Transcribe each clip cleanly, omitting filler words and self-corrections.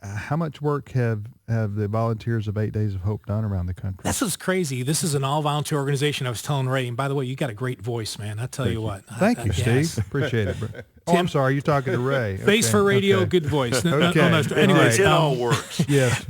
how much work have the volunteers of 8 Days of Hope done around the country? This is crazy. This is an all-volunteer organization. I was telling Ray, and by the way, you got a great voice, man. I tell you what. Thank you, yes. Steve. Appreciate it, bro. Oh, I'm sorry. You're talking to Ray. Face for radio, good voice. Okay. Anyways, it all works. Yes.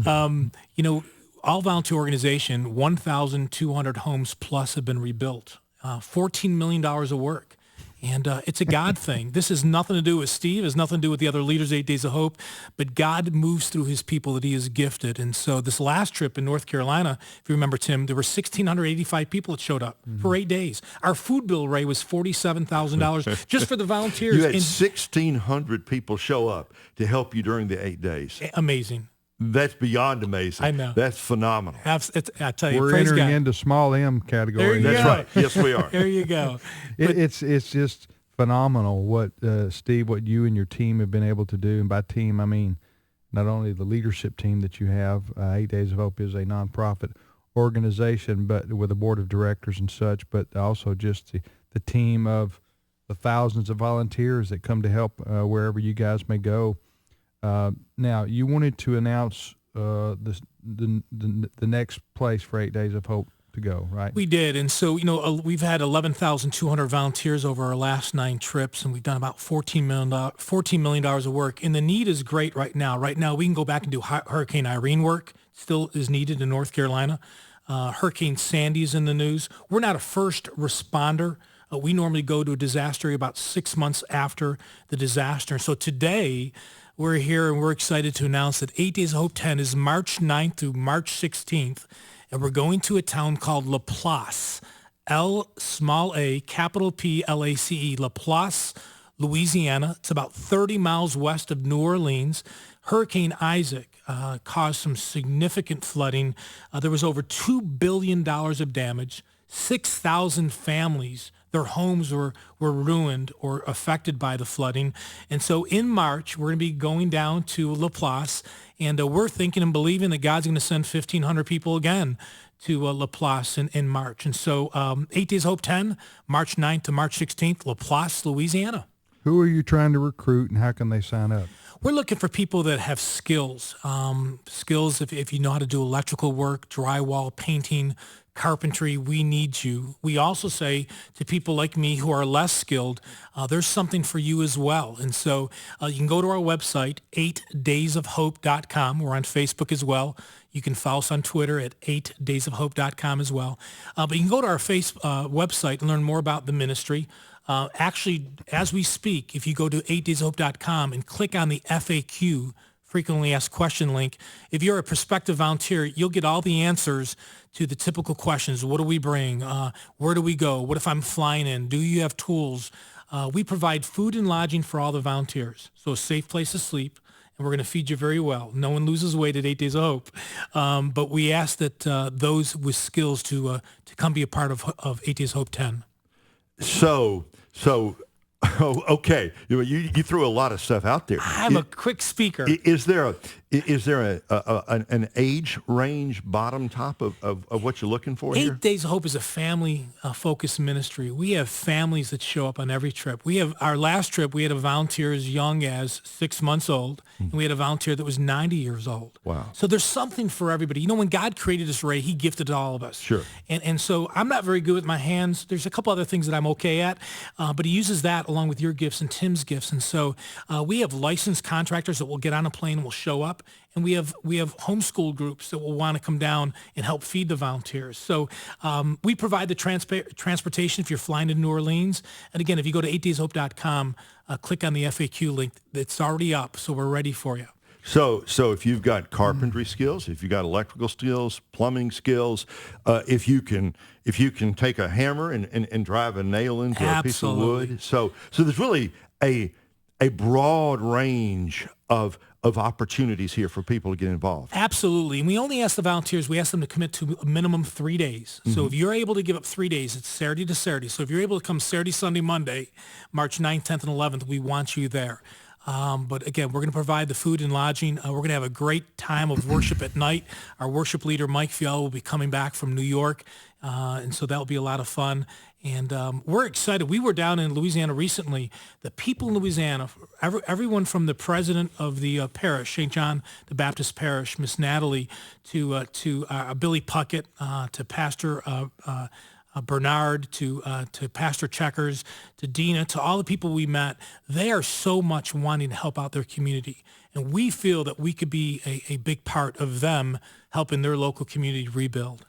All volunteer organization, 1,200 homes plus have been rebuilt. $14 million of work. And it's a God thing. This has nothing to do with Steve. It has nothing to do with the other leaders, 8 Days of Hope. But God moves through his people that he has gifted. And so this last trip in North Carolina, if you remember, Tim, there were 1,685 people that showed up for 8 days. Our food bill, Ray, was $47,000 just for the volunteers. You had 1,600 people show up to help you during the 8 days. Amazing. That's beyond amazing. I know. That's phenomenal. I tell you, We're praise entering God. into small M category. That's right. Yes, we are. There you go. It's just phenomenal what, Steve, what you and your team have been able to do. And by team, I mean not only the leadership team that you have. 8 Days of Hope is a nonprofit organization, but with a board of directors and such, but also just the team of the thousands of volunteers that come to help wherever you guys may go. Now, you wanted to announce the next place for 8 Days of Hope to go, right? We did. And so, we've had 11,200 volunteers over our last 9 trips, and we've done about $14 million of work. And the need is great right now. Right now, we can go back and do Hurricane Irene work. Still is needed in North Carolina. Hurricane Sandy is in the news. We're not a first responder. We normally go to a disaster area about 6 months after the disaster. So today, we're here and we're excited to announce that 8 Days of Hope 10 is March 9th through March 16th. And we're going to a town called Laplace, L-P-L-A-C-E, Laplace, Louisiana. It's about 30 miles west of New Orleans. Hurricane Isaac caused some significant flooding. There was over $2 billion of damage, 6,000 families. Their homes were ruined or affected by the flooding. And so in March, we're going to be going down to Laplace, and we're thinking and believing that God's going to send 1,500 people again to Laplace in March. And so 8 Days Hope 10, March 9th to March 16th, Laplace, Louisiana. Who are you trying to recruit, and how can they sign up? We're looking for people that have skills. Skills if you know how to do electrical work, drywall, painting, carpentry, we need you. We also say to people like me who are less skilled, there's something for you as well. And so you can go to our website, 8daysofhope.com. We're on Facebook as well. You can follow us on Twitter at 8daysofhope.com as well. But you can go to our website and learn more about the ministry. Actually, as we speak, if you go to 8daysofhope.com and click on the FAQ, frequently asked question link, if you're a prospective volunteer, you'll get all the answers to the typical questions. What do we bring? Where do we go? What if I'm flying in? Do you have tools? We provide food and lodging for all the volunteers, so a safe place to sleep, and we're going to feed you very well. No one loses weight at 8 Days of Hope, but we ask that those with skills to come be a part of 8 Days of Hope 10. So, okay. You threw a lot of stuff out there. I'm a quick speaker. Is there an age range bottom top of what you're looking for here? 8 Days of Hope is a family focused ministry. We have families that show up on every trip. We have our last trip. We had a volunteer as young as 6 months old, and we had a volunteer that was 90 years old. Wow! So there's something for everybody. When God created us, Ray, He gifted all of us. Sure. And so I'm not very good with my hands. There's a couple other things that I'm okay at, but He uses that along with your gifts and Tim's gifts. And so we have licensed contractors that will get on a plane and will show up. And we have homeschool groups that will want to come down and help feed the volunteers. So we provide the transportation if you're flying to New Orleans. And again, if you go to 8dayshope.com, click on the FAQ link. It's already up, so we're ready for you. So if you've got carpentry skills, if you've got electrical skills, plumbing skills, if you can take a hammer and drive a nail into a piece of wood. So there's really a broad range of opportunities here for people to get involved. Absolutely. And we only ask the volunteers, we ask them to commit to a minimum 3 days. So if you're able to give up 3 days, it's Saturday to Saturday. So if you're able to come Saturday, Sunday, Monday, March 9th, 10th, and 11th, we want you there. But again, we're going to provide the food and lodging. We're going to have a great time of worship at night. Our worship leader, Mike Fiel, will be coming back from New York. And so that'll be a lot of fun. And we're excited. We were down in Louisiana recently. The people in Louisiana, everyone from the president of the parish, St. John the Baptist Parish, Miss Natalie, to Billy Puckett, to Pastor Bernard, to Pastor Checkers, to Dina, to all the people we met, they are so much wanting to help out their community. And we feel that we could be a big part of them helping their local community rebuild.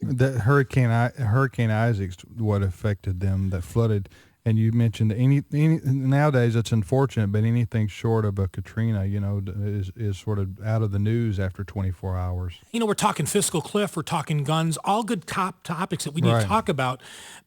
The Hurricane Isaac's what affected them, that flooded. And you mentioned any nowadays it's unfortunate, but anything short of a Katrina, is sort of out of the news after 24 hours. We're talking fiscal cliff, we're talking guns, all good topics that we need to talk about.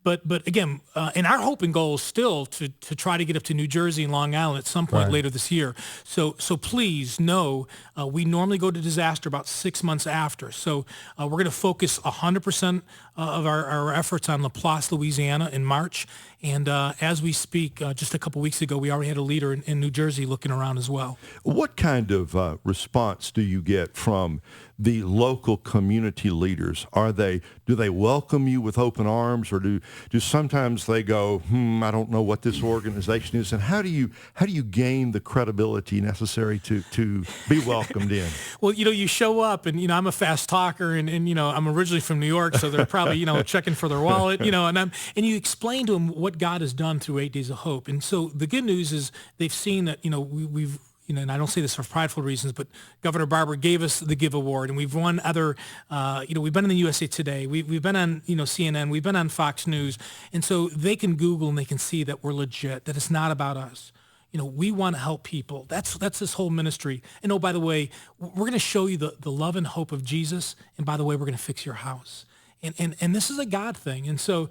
But again, and our hope and goal is still to try to get up to New Jersey and Long Island at some point later this year. So please know we normally go to disaster about 6 months after. So we're going to focus 100% of our efforts on LaPlace, Louisiana in March. And as we speak, just a couple weeks ago, we already had a leader in New Jersey looking around as well. What kind of response do you get from the local community leaders? Do they welcome you with open arms, or do sometimes they go, I don't know what this organization is? And how do you gain the credibility necessary to be welcomed in? Well, you show up, and I'm a fast talker, and I'm originally from New York, so they're probably checking for their wallet, and you explain to them what God has done through 8 Days of Hope. And so the good news is they've seen that we've and I don't say this for prideful reasons, but Governor Barber gave us the Give Award, and we've won other, we've been in the USA Today, we've been on, CNN, we've been on Fox News, and so they can Google and they can see that we're legit, that it's not about us. We want to help people. That's this whole ministry. And oh, by the way, we're going to show you the love and hope of Jesus, and by the way, we're going to fix your house. And this is a God thing, and so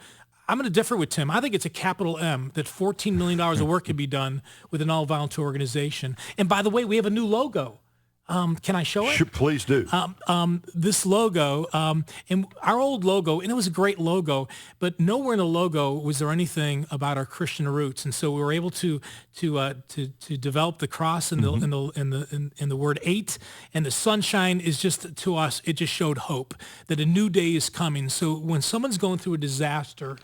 I'm going to differ with Tim. I think it's a capital M that $14 million of work can be done with an all-volunteer organization. And by the way, we have a new logo. Can I show it? Sure, please do. This logo, and our old logo, and it was a great logo, but nowhere in the logo was there anything about our Christian roots. And so we were able to develop the cross and the word 8, and the sunshine is just, to us, it just showed hope that a new day is coming. So when someone's going through a disaster,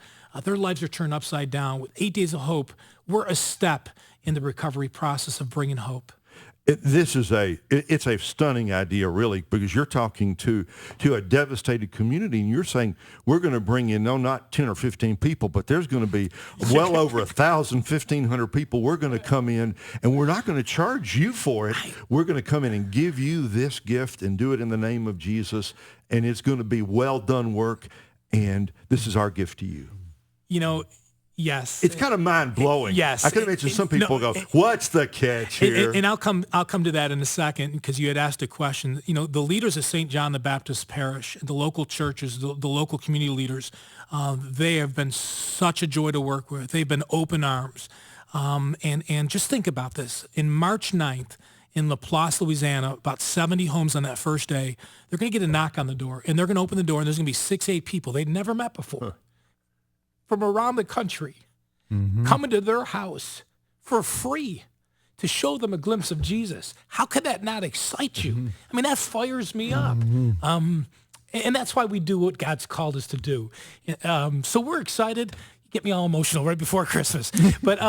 their lives are turned upside down. With 8 Days of Hope, we're a step in the recovery process of bringing hope. It's a stunning idea, really, because you're talking to a devastated community, and you're saying we're going to bring in, not 10 or 15 people, but there's going to be well over 1,000, 1,500 people. We're going to come in, and we're not going to charge you for it. We're going to come in and give you this gift and do it in the name of Jesus, and it's going to be well done work, and this is our gift to you. Yes, it's kind of mind blowing. Yes, I can imagine some people go, "What's the catch here?" And I'll come to that in a second, because you had asked a question. The leaders of St. John the Baptist Parish, the local churches, the local community leaders, they have been such a joy to work with. They've been open arms, and just think about this. In March 9th, in LaPlace, Louisiana, about 70 homes on that first day. They're going to get a knock on the door, and they're going to open the door, and there's going to be 6-8 people they'd never met before. From around the country, coming to their house for free to show them a glimpse of Jesus. How could that not excite you? I mean, that fires me up. And that's why we do what God's called us to do. So we're excited. You get me all emotional right before Christmas. But,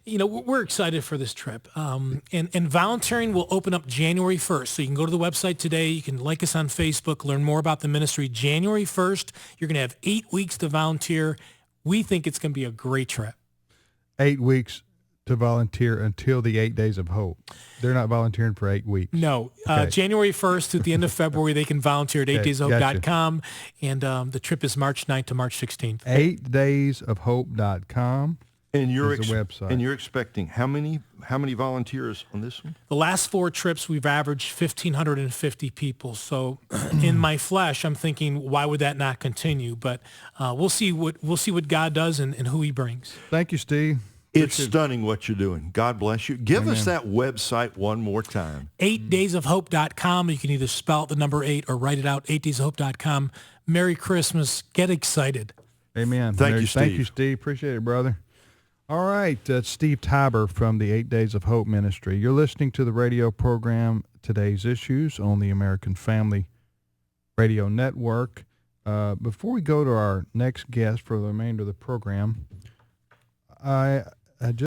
we're excited for this trip. And volunteering will open up January 1st. So you can go to the website today. You can like us on Facebook, learn more about the ministry. January 1st, you're going to have 8 weeks to volunteer. We think it's going to be a great trip. 8 weeks to volunteer until the 8 Days of Hope. They're not volunteering for 8 weeks. No. Okay. January 1st to the end of February, they can volunteer at 8daysofhope.com. And the trip is March 9th to March 16th. 8daysofhope.com. And you're the website. And you're expecting how many volunteers on this one? The last 4 trips we've averaged 1,550 people. So in my flesh, I'm thinking, why would that not continue? But we'll see what God does and who He brings. Thank you, Steve. It's stunning what you're doing. God bless you. Give us that website one more time. 8daysofhope.com. You can either spell the number 8 or write it out. 8daysofhope.com. Merry Christmas. Get excited. Amen. Thank you, Steve. Thank you, Steve. Appreciate it, brother. All right, that's Steve Tybor from the 8 Days of Hope Ministry. You're listening to the radio program Today's Issues on the American Family Radio Network. Before we go to our next guest for the remainder of the program, I just